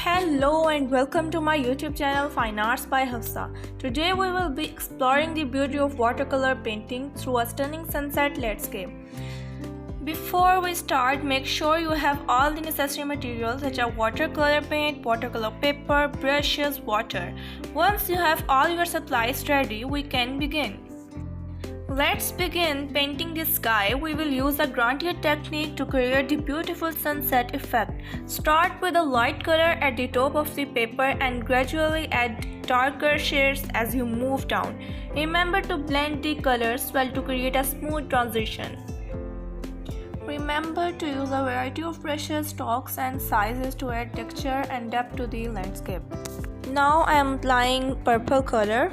Hello and welcome to my YouTube channel Fine Arts by Hafsa. Today we will be exploring the beauty of watercolor painting through a stunning sunset landscape. Before we start, make sure you have all the necessary materials such as watercolor paint, watercolor paper, brushes, water. Once you have all your supplies ready, we can begin. Let's begin painting the sky. We will use the gradient technique to create the beautiful sunset effect. Start with a light color at the top of the paper and gradually add darker shades as you move down. Remember to blend the colors well to create a smooth transition. Remember to use a variety of brushes, strokes and sizes to add texture and depth to the landscape. Now I am applying purple color.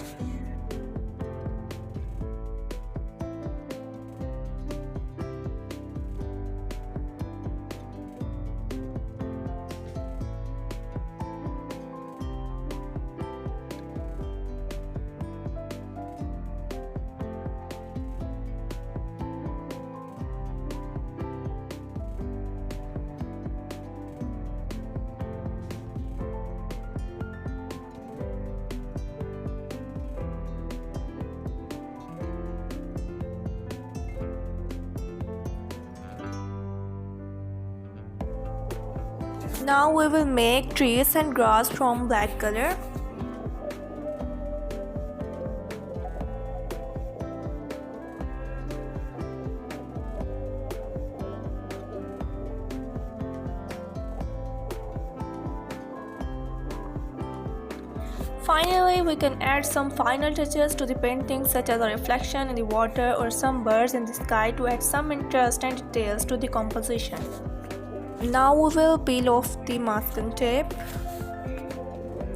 Now we will make trees and grass from black color. Finally, we can add some final touches to the painting such as a reflection in the water or some birds in the sky to add some interest and details to the composition. Now we will peel off the masking tape.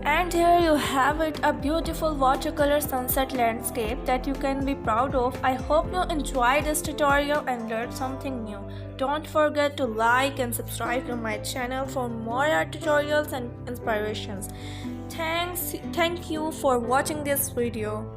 And here you have it, a beautiful watercolor sunset landscape that you can be proud of. I hope you enjoyed this tutorial and learned something new. Don't forget to like and subscribe to my channel for more art tutorials and inspirations. Thank you for watching this video.